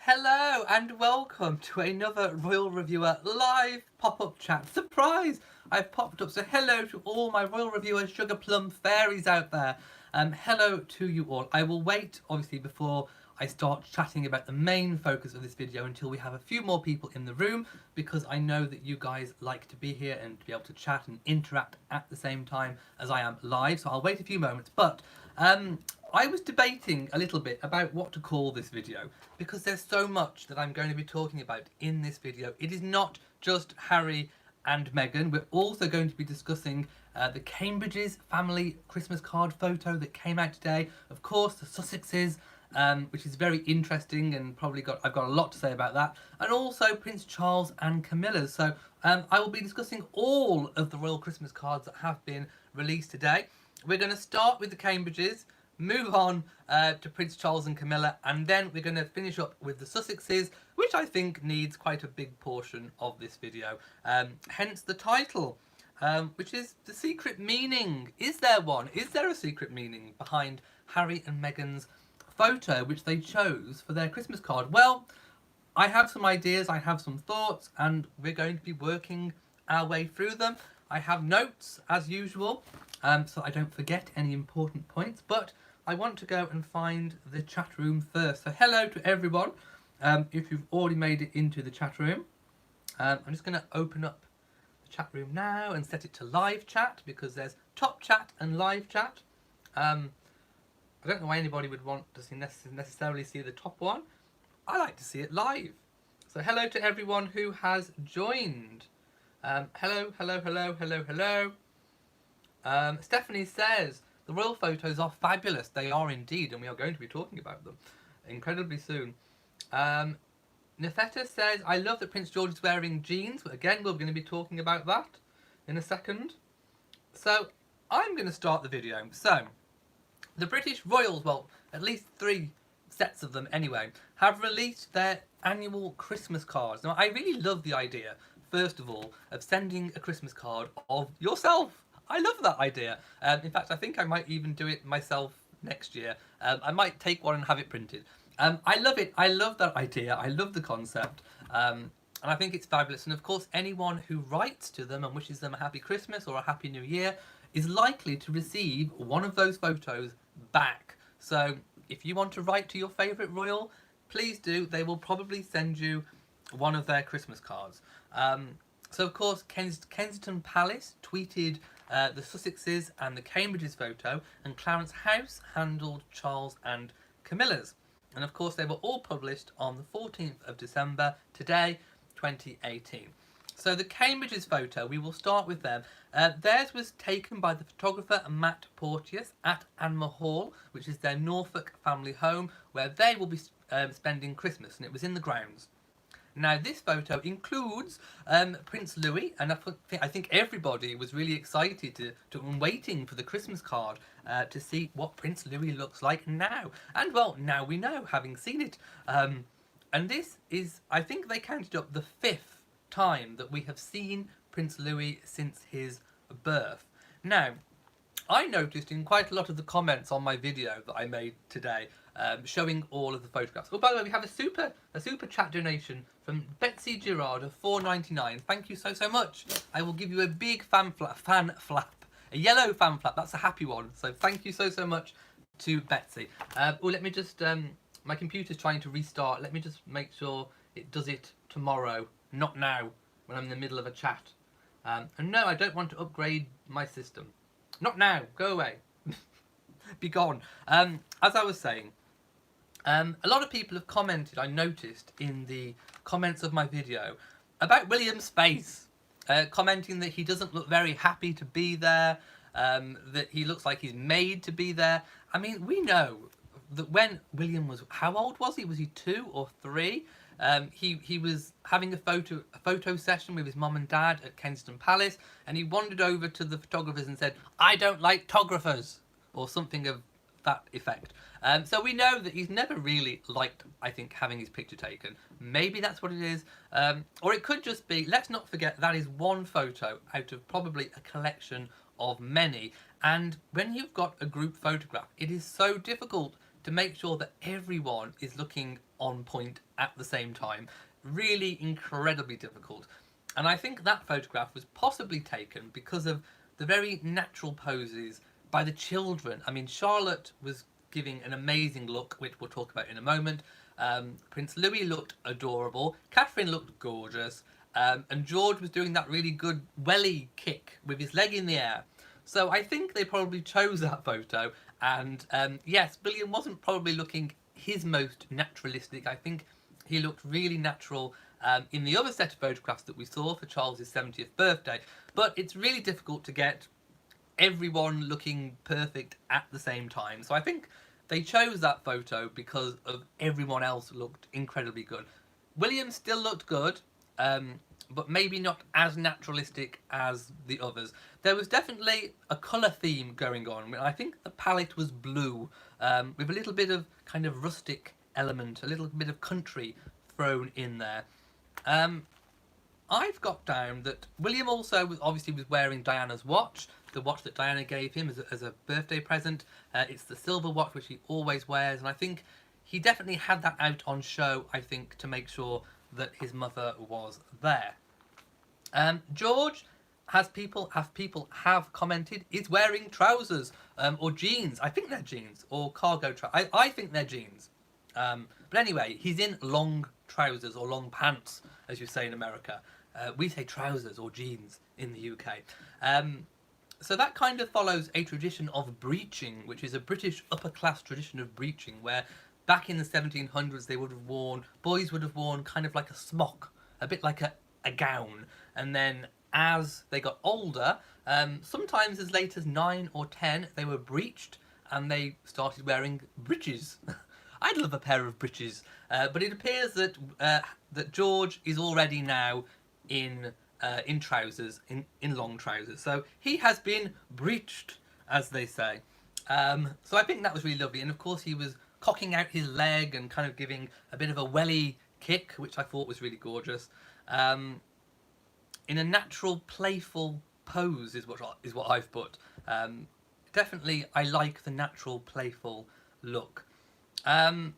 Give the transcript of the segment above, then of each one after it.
Hello and welcome to another Royal Reviewer live pop-up chat. Surprise! I've popped up, so hello to all my Royal Reviewer Sugar Plum fairies out there. Hello to you all. I will wait, obviously, before I start chatting about the main focus of this video until we have a few more people in the room, because I know that you guys like to be here and to be able to chat and interact at the same time as I am live, so I'll wait a few moments. But I was debating a little bit about what to call this video, because there's so much that I'm going to be talking about in this video. It is not just Harry and Meghan. We're also going to be discussing the Cambridge's family Christmas card photo that came out today. Of course, the Sussexes, which is very interesting, and I've got a lot to say about that. And also Prince Charles and Camilla's. So I will be discussing all of the royal Christmas cards that have been released today. We're going to start with the Cambridge's, move on to Prince Charles and Camilla, and then we're going to finish up with the Sussexes, which I think needs quite a big portion of this video. Hence the title, which is The Secret Meaning. Is there one? Is there a secret meaning behind Harry and Meghan's photo, which they chose for their Christmas card? Well, I have some ideas, I have some thoughts, and we're going to be working our way through them. I have notes, as usual, so I don't forget any important points, but I want to go and find the chat room first. So hello to everyone, if you've already made it into the chat room. I'm just going to open up the chat room now and set it to live chat, because there's top chat and live chat. I don't know why anybody would want to necessarily see the top one. I like to see it live. So hello to everyone who has joined. Hello. Stephanie says, the royal photos are fabulous. They are indeed, and we are going to be talking about them incredibly soon. Nefeta says, I love that Prince George is wearing jeans. But again, we're going to be talking about that in a second. So I'm going to start the video. So the British royals, well, at least 3 sets of them anyway, have released their annual Christmas cards. Now, I really love the idea, first of all, of sending a Christmas card of yourself. I love that idea. In fact, I think I might even do it myself next year. I might take one and have it printed. I love it. I love that idea. I love the concept. And I think it's fabulous. And of course, anyone who writes to them and wishes them a happy Christmas or a happy New Year is likely to receive one of those photos back. So if you want to write to your favourite royal, please do. They will probably send you one of their Christmas cards. So of course, Kensington Palace tweeted the Sussexes and the Cambridge's photo, and Clarence House handled Charles and Camilla's. And of course, they were all published on the 14th of December, today, 2018. So the Cambridge's photo, we will start with them. Theirs was taken by the photographer Matt Porteous at Anmer Hall, which is their Norfolk family home, where they will be spending Christmas, and it was in the grounds. Now, this photo includes Prince Louie, and I think everybody was really excited and waiting for the Christmas card to see what Prince Louie looks like now. And, well, now we know, having seen it. And this is, I think they counted up the 5th time that we have seen Prince Louie since his birth. Now, I noticed in quite a lot of the comments on my video that I made today, showing all of the photographs. Oh, by the way, we have a super chat donation from Betsy Girard of $4.99. Thank you so much. I will give you a big fan flap, a yellow fan flap. That's a happy one. So thank you so much to Betsy. Oh, let me just my computer's trying to restart. Let me just make sure it does it tomorrow, not now, when I'm in the middle of a chat. And no, I don't want to upgrade my system. Not now. Go away. Be gone. As I was saying, a lot of people have commented, I noticed, in the comments of my video, about William's face. Commenting that he doesn't look very happy to be there, that he looks like he's made to be there. I mean, we know that when William was... How old was he? Was he 2 or 3? He was having a photo session with his mum and dad at Kensington Palace, and he wandered over to the photographers and said, I don't like photographers, or something of that effect. So we know that he's never really liked, I think, having his picture taken. Maybe that's what it is. Or it could just be, let's not forget, that is one photo out of probably a collection of many. And when you've got a group photograph, it is so difficult to make sure that everyone is looking on point at the same time. Really incredibly difficult. And I think that photograph was possibly taken because of the very natural poses by the children. I mean, Charlotte was giving an amazing look, which we'll talk about in a moment. Prince Louis looked adorable. Catherine looked gorgeous. And George was doing that really good welly kick with his leg in the air. So I think they probably chose that photo. And yes, William wasn't probably looking his most naturalistic. I think he looked really natural in the other set of photographs that we saw for Charles's 70th birthday. But it's really difficult to get everyone looking perfect at the same time. So I think they chose that photo because of everyone else looked incredibly good. William still looked good, but maybe not as naturalistic as the others. There was definitely a colour theme going on. I think the palette was blue, with a little bit of kind of rustic element, a little bit of country thrown in there. I've got down that William also obviously was wearing Diana's watch, the watch that Diana gave him as a birthday present. It's the silver watch which he always wears, and I think he definitely had that out on show, I think, to make sure that his mother was there. George, people have commented, is wearing trousers or jeans. I think they're jeans or cargo trousers. I think they're jeans. But anyway, he's in long trousers or long pants, as you say in America. We say trousers or jeans in the UK. So that kind of follows a tradition of breeching, which is a British upper class tradition of breeching, where back in the 1700s boys would have worn kind of like a smock, a bit like a gown. And then as they got older, sometimes as late as 9 or 10, they were breeched and they started wearing breeches. I'd love a pair of breeches, but it appears that that George is already now in trousers, in long trousers. So he has been breeched, as they say. So I think that was really lovely. And of course he was cocking out his leg and kind of giving a bit of a welly kick, which I thought was really gorgeous. In a natural, playful pose is what I've put. Definitely, I like the natural, playful look.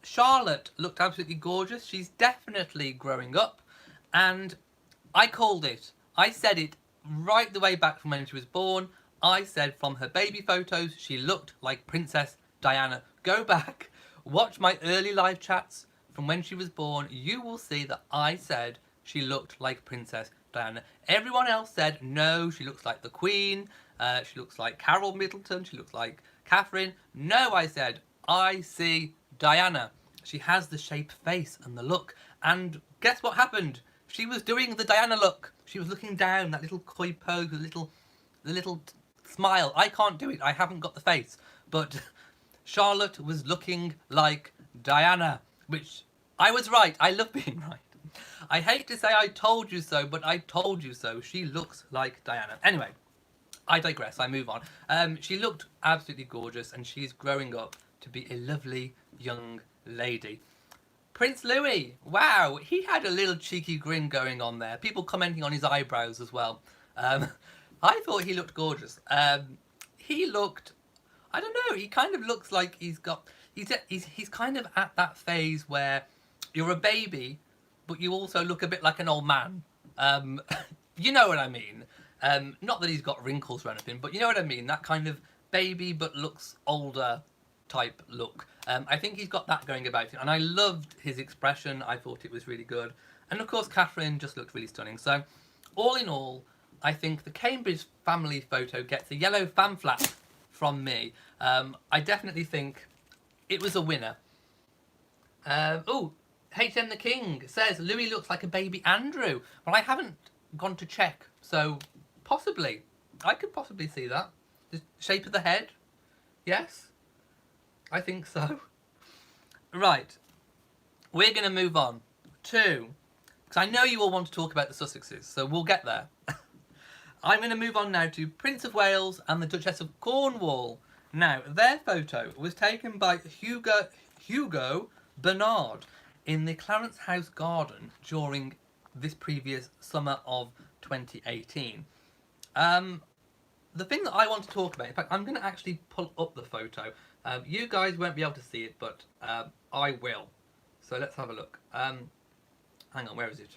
Charlotte looked absolutely gorgeous. She's definitely growing up, and I called it. I said it right the way back from when she was born. I said from her baby photos, she looked like Princess Diana. Go back, watch my early live chats from when she was born. You will see that I said she looked like Princess Diana. Everyone else said, no, she looks like the Queen. She looks like Carol Middleton. She looks like Catherine. No, I said, I see Diana. She has the shape face and the look. And guess what happened? She was doing the Diana look. She was looking down, that little coy pose, the little smile. I can't do it. I haven't got the face. But Charlotte was looking like Diana, which I was right. I love being right. I hate to say I told you so, but I told you so. She looks like Diana. Anyway, I digress. I move on. She looked absolutely gorgeous, and she's growing up to be a lovely young lady. Prince Louis, wow, he had a little cheeky grin going on there. People commenting on his eyebrows as well. I thought he looked gorgeous. He looked, I don't know, he kind of looks like he's kind of at that phase where you're a baby, but you also look a bit like an old man. You know what I mean. Not that he's got wrinkles or anything, but you know what I mean. That kind of baby but looks older type look. I think he's got that going about him, and I loved his expression. I thought it was really good. And of course, Catherine just looked really stunning. So, all in all, I think the Cambridge family photo gets a yellow fan flap from me. I definitely think it was a winner. Oh, HM the King says Louis looks like a baby Andrew. Well, I haven't gone to check, so possibly. I could possibly see that. The shape of the head. Yes. I think so. Right. We're going to move on to, because I know you all want to talk about the Sussexes, so we'll get there. I'm going to move on now to Prince of Wales and the Duchess of Cornwall. Now, their photo was taken by Hugo Bernard in the Clarence House garden during this previous summer of 2018. The thing that I want to talk about, in fact, I'm going to actually pull up the photo You guys won't be able to see it, but I will. So let's have a look. Hang on, where is it?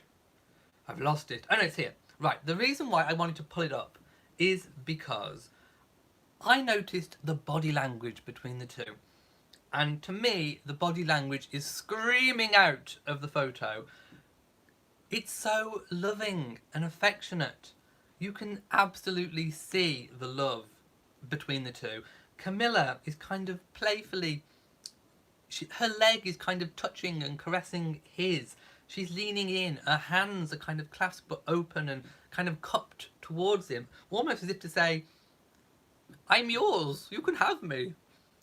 I've lost it. Oh no, it's here. Right, the reason why I wanted to pull it up is because I noticed the body language between the two. And to me, the body language is screaming out of the photo. It's so loving and affectionate. You can absolutely see the love between the two. Camilla is kind of playfully, her leg is kind of touching and caressing his. She's leaning in, her hands are kind of clasped but open and kind of cupped towards him, almost as if to say, I'm yours, you can have me.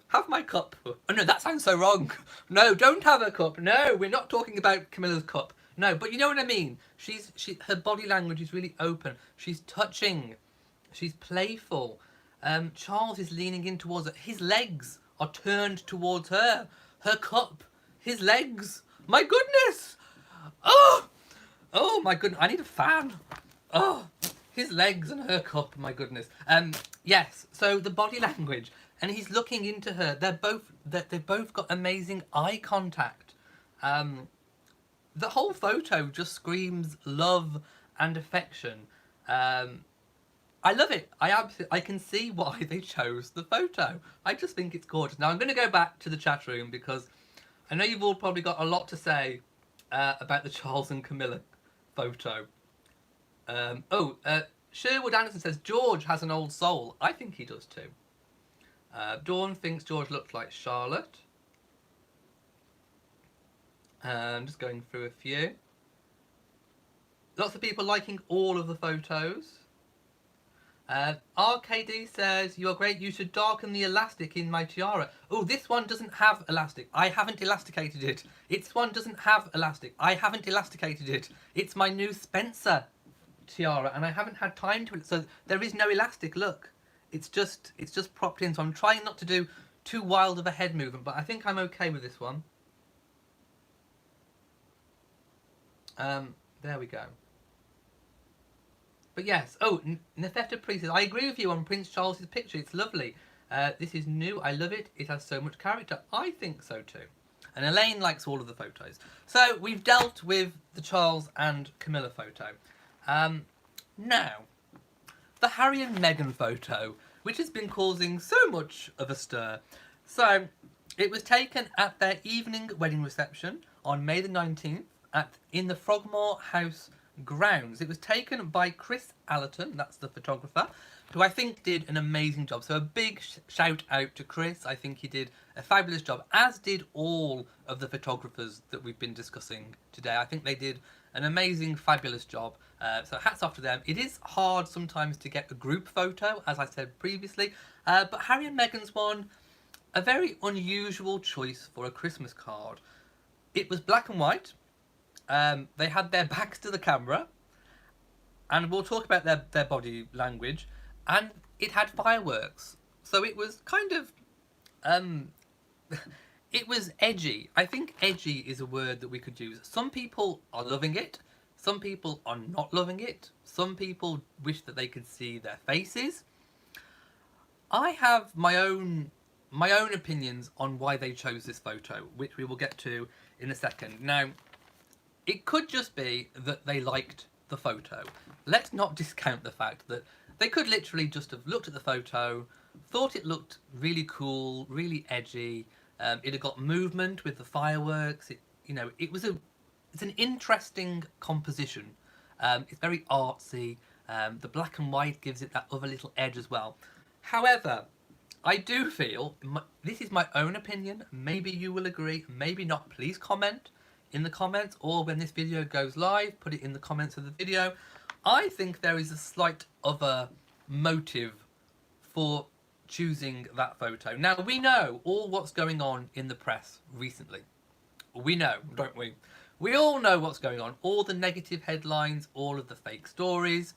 Have my cup. Oh no, that sounds so wrong. No, don't have a cup. No, we're not talking about Camilla's cup. No, but you know what I mean. Her body language is really open. She's touching. She's playful. Charles is leaning in towards her. His legs are turned towards her. Her cup. His legs. My goodness. Oh! Oh my goodness. I need a fan. Oh! His legs and her cup. My goodness. Yes. So the body language. And he's looking into her. They've both got amazing eye contact. The whole photo just screams love and affection. I love it. I can see why they chose the photo. I just think it's gorgeous. Now I'm going to go back to the chat room because I know you've all probably got a lot to say about the Charles and Camilla photo. Sherwood Anderson says George has an old soul. I think he does too. Dawn thinks George looks like Charlotte. Just going through a few. Lots of people liking all of the photos. RKD says, you are great, you should darken the elastic in my tiara. Oh, this one doesn't have elastic. I haven't elasticated it. This one doesn't have elastic. I haven't elasticated it. It's my new Spencer tiara and I haven't had time to, so there is no elastic, look. It's just propped in, so I'm trying not to do too wild of a head movement, but I think I'm okay with this one. There we go. But yes, Nefeta Priest says, I agree with you on Prince Charles's picture, it's lovely. This is new, I love it, it has so much character. I think so too. And Elaine likes all of the photos. So we've dealt with the Charles and Camilla photo. Now, the Harry and Meghan photo, which has been causing so much of a stir. So, it was taken at their evening wedding reception on May the 19th in the Frogmore House grounds. It was taken by Chris Allerton, that's the photographer, who I think did an amazing job. So a big shout out to Chris. I think he did a fabulous job, as did all of the photographers that we've been discussing today. I think they did an amazing, fabulous job. So hats off to them. It is hard sometimes to get a group photo, as I said previously, but Harry and Meghan's one, a very unusual choice for a Christmas card. It was black and white. They had their backs to the camera, and we'll talk about their body language, and it had fireworks. So it was kind of, it was edgy. I think edgy is a word that we could use. Some people are loving it. Some people are not loving it. Some people wish that they could see their faces. I have my own opinions on why they chose this photo, which we will get to in a second. Now, it could just be that they liked the photo. Let's not discount the fact that they could literally just have looked at the photo, thought it looked really cool, really edgy. It had got movement with the fireworks. It's an interesting composition. It's very artsy. The black and white gives it that other little edge as well. However, I do feel, this is my own opinion, maybe you will agree, maybe not. Please comment in the comments, or when this video goes live, put it in the comments of the video. I think there is a slight other motive for choosing that photo. Now, we know all what's going on in the press recently. We know, don't we? We all know what's going on. All the negative headlines, all of the fake stories.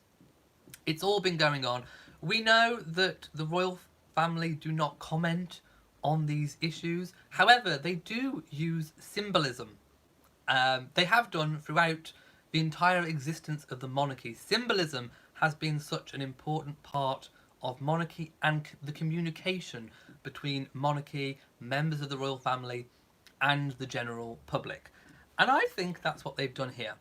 It's all been going on. We know that the royal family do not comment on these issues. However, they do use symbolism. They have done throughout the entire existence of the monarchy. Symbolism has been such an important part of monarchy and the communication between monarchy, members of the royal family, and the general public. And I think that's what they've done here.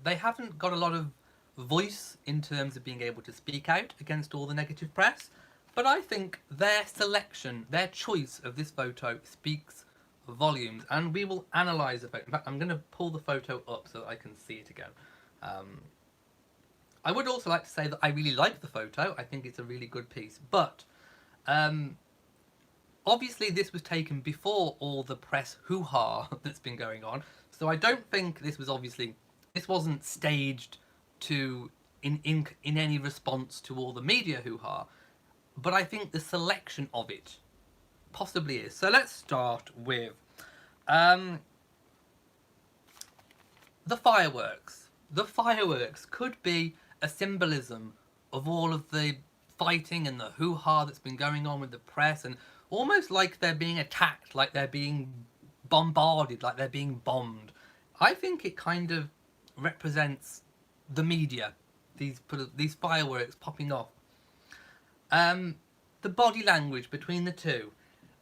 They haven't got a lot of voice in terms of being able to speak out against all the negative press, but I think their selection, their choice of this photo speaks volumes, and we will analyse the photo. In fact, I'm going to pull the photo up so that I can see it again. I would also like to say that I really like the photo. I think it's a really good piece, but obviously this was taken before all the press hoo-ha that's been going on, so I don't think this wasn't staged in any response to all the media hoo-ha, but I think the selection of it possibly is. So let's start with the fireworks. The fireworks could be a symbolism of all of the fighting and the hoo-ha that's been going on with the press, and almost like they're being attacked, like they're being bombarded, like they're being bombed. I think it kind of represents the media, these fireworks popping off. The body language between the two,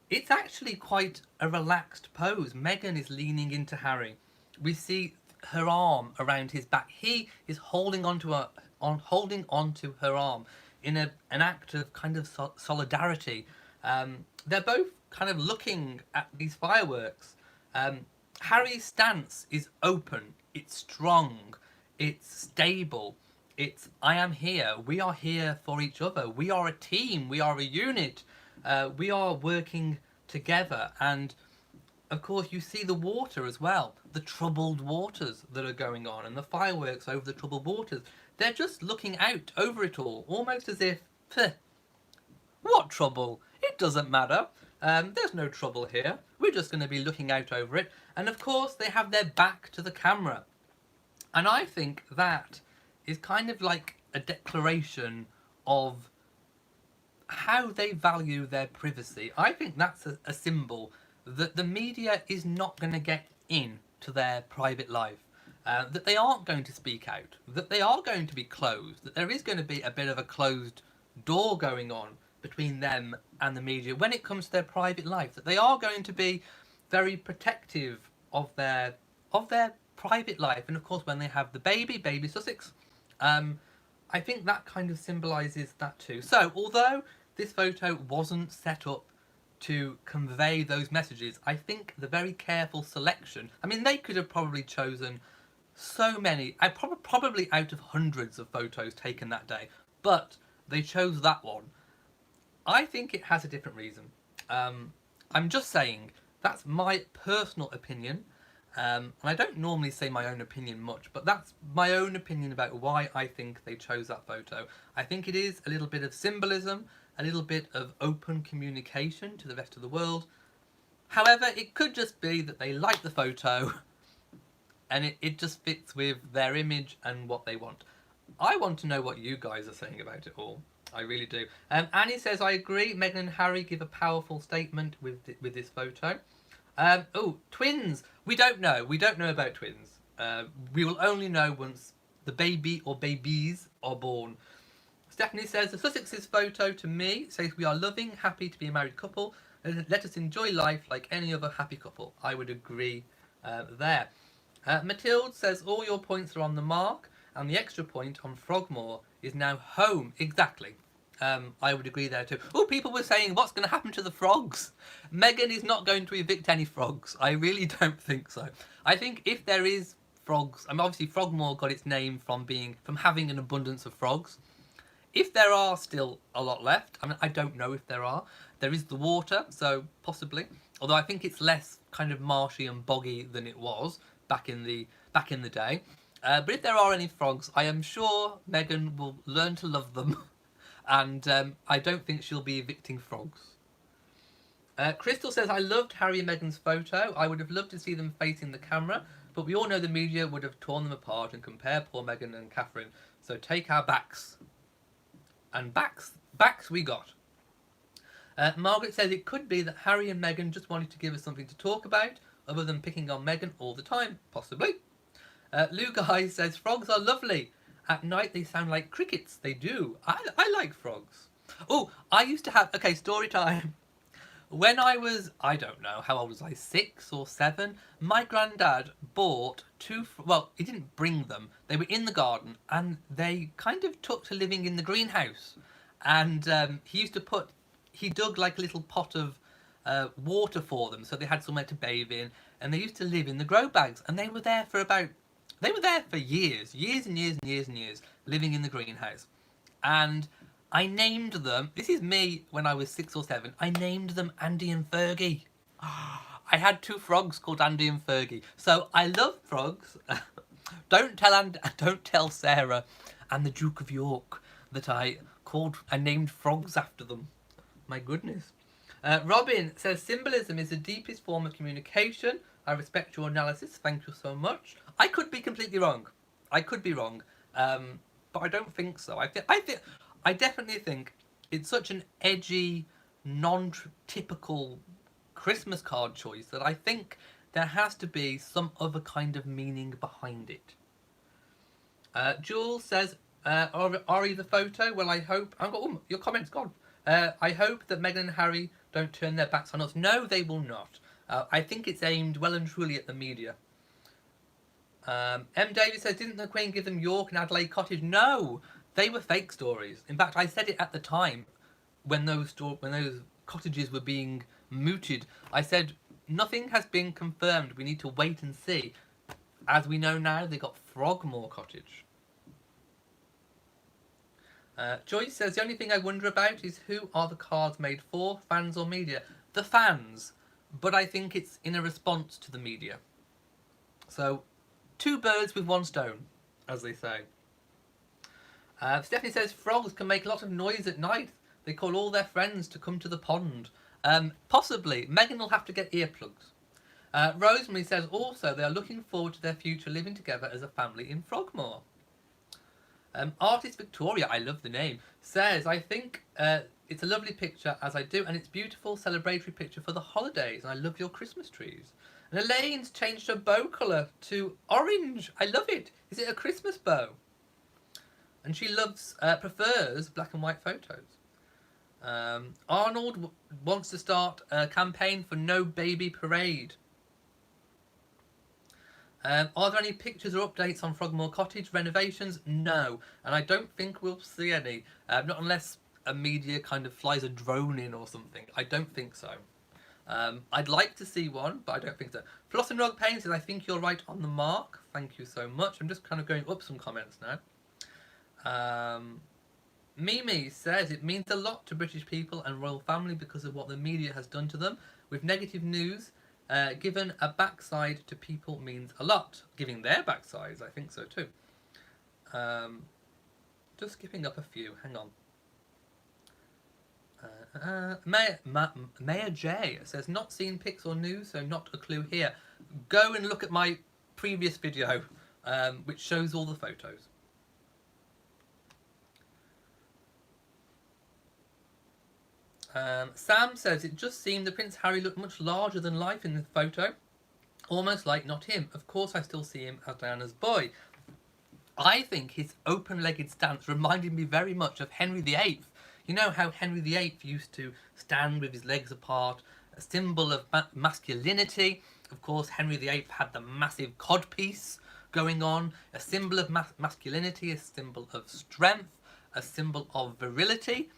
it's actually quite a relaxed pose. Meghan is leaning into Harry. We see her arm around his back. He is holding onto her arm in an act of kind of solidarity. They're both kind of looking at these fireworks. Harry's stance is open, it's strong, it's stable, it's I am here, we are here for each other, we are a team, we are a unit, we are working together. And of course you see the water as well, the troubled waters that are going on, and the fireworks over the troubled waters. They're just looking out over it all, almost as if, what trouble? It doesn't matter. There's no trouble here. We're just going to be looking out over it. And of course they have their back to the camera. And I think that is kind of like a declaration of how they value their privacy. I think that's a symbol that the media is not going to get in to their private life. That they aren't going to speak out. That they are going to be closed. That there is going to be a bit of a closed door going on between them and the media when it comes to their private life. That they are going to be very protective of their private life. And of course when they have the baby Sussex, I think that kind of symbolises that too. So although this photo wasn't set up to convey those messages, I think the very careful selection, I mean they could have probably chosen so many, probably out of hundreds of photos taken that day, but they chose that one. I think it has a different reason. I'm just saying, that's my personal opinion, and I don't normally say my own opinion much, but that's my own opinion about why I think they chose that photo. I think it is a little bit of symbolism, a little bit of open communication to the rest of the world. However, it could just be that they like the photo and it just fits with their image and what they want. I want to know what you guys are saying about it all. I really do. Annie says, I agree. Meghan and Harry give a powerful statement with this photo. Oh, twins. We don't know. We don't know about twins. We will only know once the baby or babies are born. Stephanie says, the Sussex's photo to me says we are loving, happy to be a married couple. Let us enjoy life like any other happy couple. I would agree there. Mathilde says, all your points are on the mark, and the extra point on Frogmore is now home. Exactly. I would agree there too. Oh, people were saying, what's going to happen to the frogs? Meghan is not going to evict any frogs. I really don't think so. I think if there is frogs, I mean, obviously Frogmore got its name from having an abundance of frogs. If there are still a lot left, I mean, I don't know if there are. There is the water, so possibly. Although I think it's less kind of marshy and boggy than it was back in the day. But if there are any frogs, I am sure Meghan will learn to love them. And I don't think she'll be evicting frogs. Crystal says, I loved Harry and Meghan's photo. I would have loved to see them facing the camera, but we all know the media would have torn them apart and compared poor Meghan and Catherine. So take our backs. And backs we got. Margaret says it could be that Harry and Meghan just wanted to give us something to talk about, other than picking on Meghan all the time. Possibly. Lou Guy says, frogs are lovely. At night they sound like crickets. They do. I like frogs. Oh, I used to have... Okay, story time. When I was, I don't know, how old was I, 6 or 7? My granddad bought two. Well, he didn't bring them. They were in the garden, and they kind of took to living in the greenhouse. And he used to put. He dug like a little pot of water for them, so they had somewhere to bathe in. And they used to live in the grow bags, and they were there for about. They were there for years, years and years and years and years, living in the greenhouse. And I named them. This is me when I was 6 or 7. I named them Andy and Fergie. I had 2 frogs called Andy and Fergie. So I love frogs. Don't tell Sarah and the Duke of York that I named frogs after them. My goodness. Robin says symbolism is the deepest form of communication. I respect your analysis. Thank you so much. I could be completely wrong. I could be wrong. But I don't think so. I definitely think it's such an edgy, non-typical Christmas card choice that I think there has to be some other kind of meaning behind it. Jules says, Ari the photo, well I hope... your comment's gone. I hope that Meghan and Harry don't turn their backs on us. No, they will not. I think it's aimed well and truly at the media. M. Davis says, didn't the Queen give them York and Adelaide Cottage? No! They were fake stories. In fact, I said it at the time when those cottages were being mooted. I said, nothing has been confirmed. We need to wait and see. As we know now, they got Frogmore Cottage. Joyce says, the only thing I wonder about is who are the cards made for, fans or media? The fans. But I think it's in a response to the media. So, 2 birds with 1 stone, as they say. Stephanie says frogs can make a lot of noise at night. They call all their friends to come to the pond. Possibly. Meghan will have to get earplugs. Rosemary says also they are looking forward to their future living together as a family in Frogmore. Artist Victoria, I love the name, says, I think it's a lovely picture, as I do, and it's beautiful celebratory picture for the holidays, and I love your Christmas trees. And Elaine's changed her bow colour to orange. I love it. Is it a Christmas bow? And she prefers black and white photos. Arnold wants to start a campaign for No Baby Parade. Are there any pictures or updates on Frogmore Cottage renovations? No. And I don't think we'll see any. Not unless a media kind of flies a drone in or something. I don't think so. I'd like to see one, but I don't think so. Floss and Rug Pain says, I think you're right on the mark. Thank you so much. I'm just kind of going up some comments now. Mimi says, it means a lot to British people and royal family because of what the media has done to them. With negative news, given a backside to people means a lot. Giving their backsides, I think so too. Just skipping up a few, hang on. Mayor J says, not seen pics or news, so not a clue here. Go and look at my previous video, which shows all the photos. Sam says, it just seemed that Prince Harry looked much larger than life in the photo. Almost like not him. Of course I still see him as Diana's boy. I think his open-legged stance reminded me very much of Henry VIII. You know how Henry VIII used to stand with his legs apart, a symbol of masculinity. Of course, Henry VIII had the massive codpiece going on, a symbol of masculinity, a symbol of strength, a symbol of virility.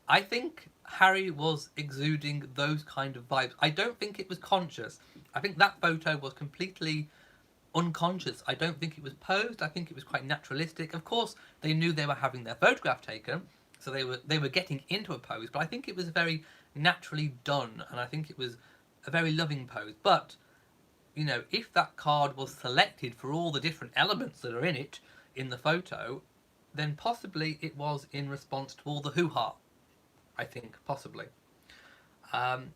I think Harry was exuding those kind of vibes. I don't think it was conscious. I think that photo was completely unconscious. I don't think it was posed. I think it was quite naturalistic. Of course, they knew they were having their photograph taken, so they were getting into a pose, but I think it was very naturally done, and I think it was a very loving pose. But, you know, if that card was selected for all the different elements that are in it, in the photo, then possibly it was in response to all the hoo-ha. I think, possibly. HM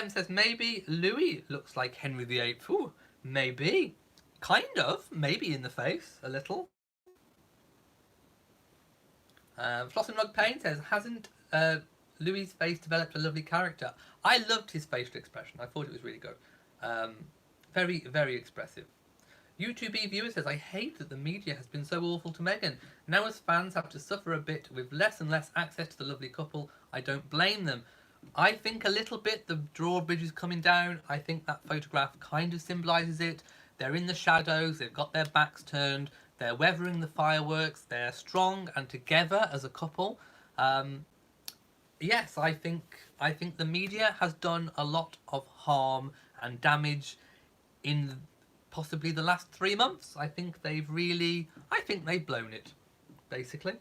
says, maybe Louie looks like Henry VIII. Ooh, maybe. Kind of. Maybe in the face, a little. Floss and Rug Pain says, hasn't Louis's face developed a lovely character? I loved his facial expression. I thought it was really good. Very, very expressive. YouTube viewer says, I hate that the media has been so awful to Meghan. Now as fans have to suffer a bit with less and less access to the lovely couple, I don't blame them. I think a little bit the drawbridge is coming down. I think that photograph kind of symbolises it. They're in the shadows, they've got their backs turned, they're weathering the fireworks, they're strong and together as a couple. Yes, I think the media has done a lot of harm and damage in possibly the last 3 months. I think they've blown it, basically.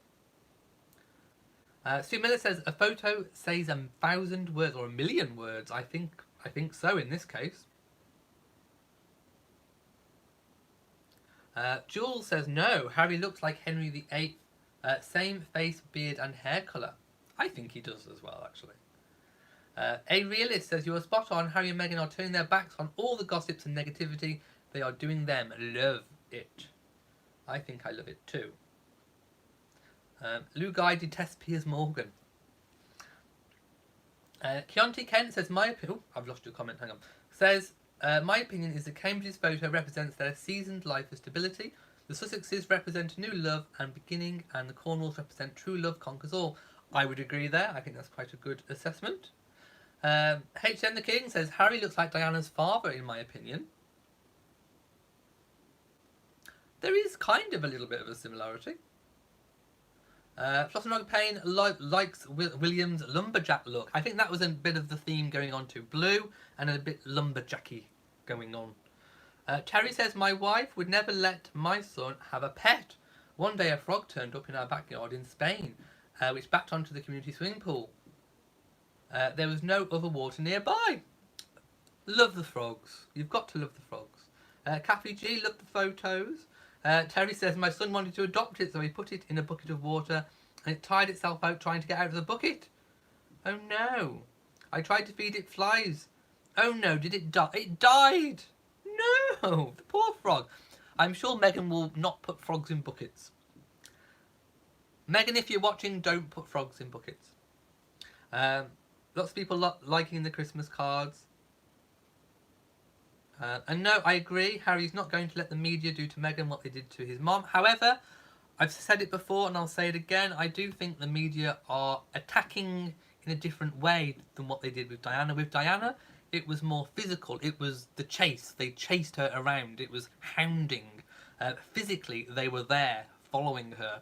Sue Miller says a photo says 1,000 words or 1,000,000 words. I think so in this case. Jules says no. Harry looks like Henry VIII. Same face, beard, and hair colour. I think he does as well, actually. A realist says you are spot on. Harry and Meghan are turning their backs on all the gossips and negativity. They are doing them. Love it. I think I love it too. Lou Guy detests Piers Morgan. Keonti Kent says I've lost your comment. Hang on. Says my opinion is that Cambridge's photo represents their seasoned life of stability. The Sussexes represent a new love and beginning, and the Cornwalls represent true love conquers all. I would agree there. I think that's quite a good assessment. HM the King says Harry looks like Diana's father, in my opinion. There is kind of a little bit of a similarity. Flossenrog Payne likes William's lumberjack look. I think that was a bit of the theme going on to blue and a bit lumberjacky going on. Terry says my wife would never let my son have a pet. One day a frog turned up in our backyard in Spain, which backed onto the community swimming pool. There was no other water nearby. Love the frogs. You've got to love the frogs. Kathy G loved the photos. Terry says my son wanted to adopt it, so he put it in a bucket of water and it tired itself out trying to get out of the bucket. Oh no. I tried to feed it flies. Oh no, did it die? It died! No! The poor frog. I'm sure Meghan will not put frogs in buckets. Meghan, if you're watching, don't put frogs in buckets. Lots of people liking the Christmas cards. And no, I agree, Harry's not going to let the media do to Meghan what they did to his mom. However, I've said it before and I'll say it again, I do think the media are attacking in a different way than what they did with Diana. With Diana, it was more physical. It was the chase. They chased her around. It was hounding. Physically, they were there, following her.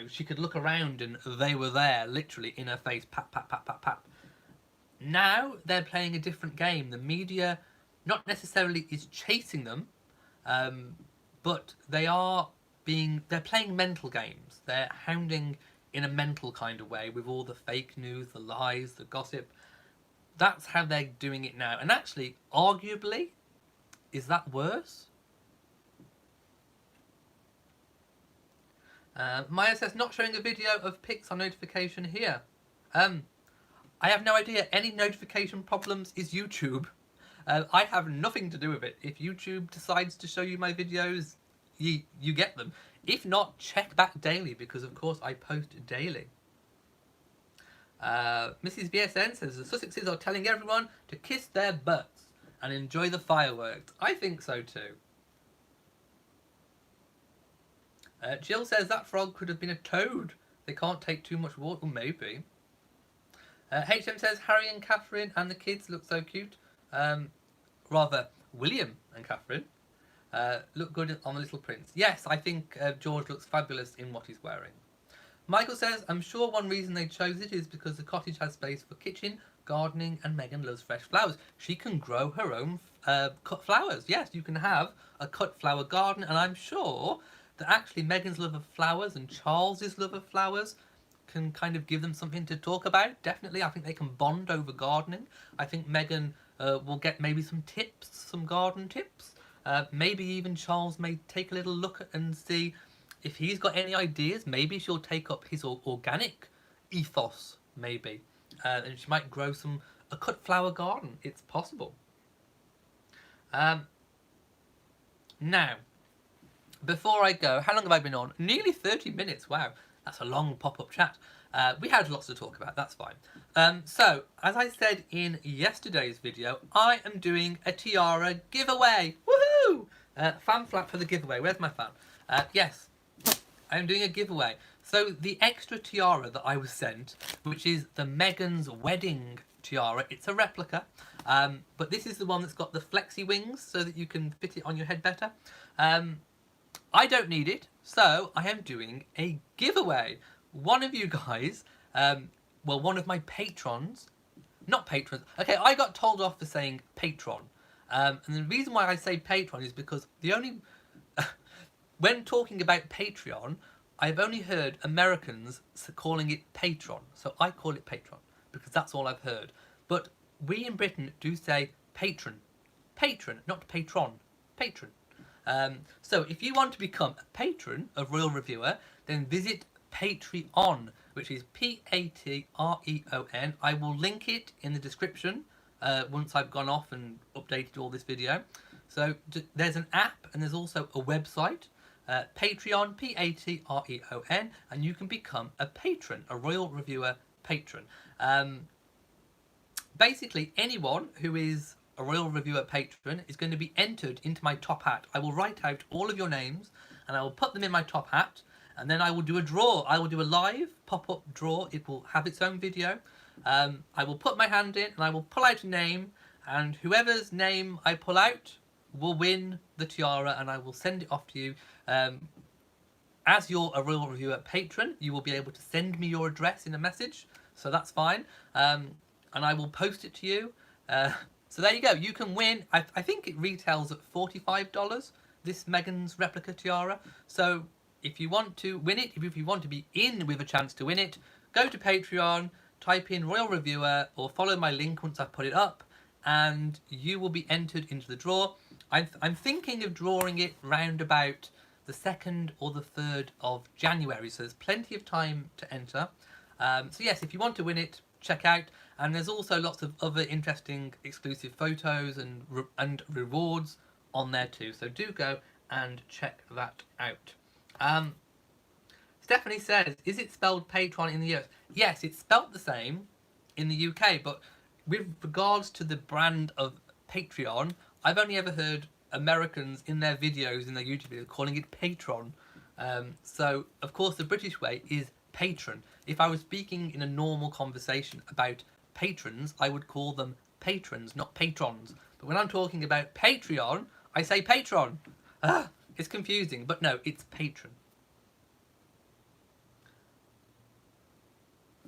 She could look around and they were there, literally in her face, pat, pat, pat, pat, pat. Now, they're playing a different game. The media not necessarily is chasing them, but they're playing mental games. They're hounding in a mental kind of way with all the fake news, the lies, the gossip. That's how they're doing it now. And actually, arguably, is that worse? Maya says, not showing a video of pics on notification here. I have no idea. Any notification problems is YouTube. I have nothing to do with it. If YouTube decides to show you my videos, you get them. If not, check back daily, because of course I post daily. Mrs. BSN says the Sussexes are telling everyone to kiss their butts and enjoy the fireworks. I think so too. Jill says that frog could have been a toad. They can't take too much water. Well, maybe. HM says Harry and Catherine and the kids look so cute. Rather, William and Catherine look good on the Little Prince. Yes, I think George looks fabulous in what he's wearing. Michael says, I'm sure one reason they chose it is because the cottage has space for kitchen, gardening, and Meghan loves fresh flowers. She can grow her own cut flowers. Yes, you can have a cut flower garden, and I'm sure that actually Meghan's love of flowers and Charles's love of flowers can kind of give them something to talk about. Definitely, I think they can bond over gardening. I think Meghan will get maybe some tips, some garden tips. Maybe even Charles may take a little look and see if he's got any ideas. Maybe she'll take up his organic ethos, maybe. And she might grow a cut flower garden. It's possible. Now, before I go, how long have I been on? Nearly 30 minutes. Wow, that's a long pop-up chat. We had lots to talk about, that's fine. So, as I said in yesterday's video, I am doing a tiara giveaway. Woohoo! Fan flap for the giveaway. Where's my fan? Yes, I am doing a giveaway. So the extra tiara that I was sent, which is the Meghan's wedding tiara, it's a replica, but this is the one that's got the flexi wings so that you can fit it on your head better. I don't need it, so I am doing a giveaway. One of you guys, well, one of my patrons, not patrons, okay, I got told off for saying patron, and the reason why I say patron is because the only, when talking about Patreon, I've only heard Americans calling it patron, so I call it patron, because that's all I've heard. But we in Britain do say patron. Patron, not patron. Patron. So if you want to become a patron of Royal Reviewer, then visit Patreon, which is Patreon. I will link it in the description once I've gone off and updated all this video. So there's an app and there's also a website. Patreon, Patreon, and you can become a patron, a Royal Reviewer patron. Basically, anyone who is a Royal Reviewer patron is going to be entered into my top hat. I will write out all of your names and I will put them in my top hat, and then I will do a draw. I will do a live pop-up draw. It will have its own video. I will put my hand in and I will pull out a name, and whoever's name I pull out will win the tiara, and I will send it off to you. As you're a Royal Reviewer patron, you will be able to send me your address in a message, so that's fine, and I will post it to you. So there you go, you can win. I think it retails at $45, this Meghan's replica tiara. So if you want to win it, if you want to be in with a chance to win it, go to Patreon, type in Royal Reviewer, or follow my link once I put it up, and you will be entered into the draw. I'm thinking of drawing it round about the 2nd or the 3rd of January, so there's plenty of time to enter. So yes, if you want to win it, check out. And there's also lots of other interesting exclusive photos and rewards on there too. So do go and check that out. Stephanie says, is it spelled Patron in the US? Yes, it's spelled the same in the UK, but with regards to the brand of Patreon, I've only ever heard Americans in their videos, in their YouTube videos, calling it Patron. So, of course, the British way is patron. If I was speaking in a normal conversation about patrons, I would call them patrons, not patrons. But when I'm talking about Patreon, I say patron. It's confusing, but no, it's patron.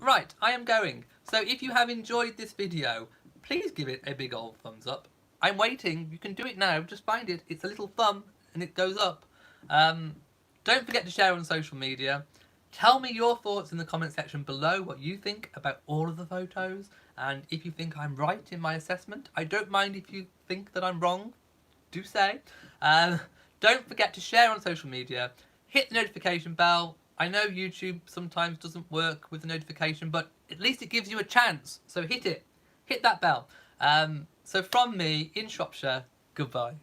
Right, I am going. So if you have enjoyed this video, please give it a big old thumbs up. I'm waiting. You can do it now. Just find it. It's a little thumb and it goes up. Don't forget to share on social media. Tell me your thoughts in the comment section below, what you think about all of the photos, and if you think I'm right in my assessment. I don't mind if you think that I'm wrong. Do say. Don't forget to share on social media. Hit the notification bell. I know YouTube sometimes doesn't work with the notification, but at least it gives you a chance. So hit it. Hit that bell. So from me in Shropshire, goodbye.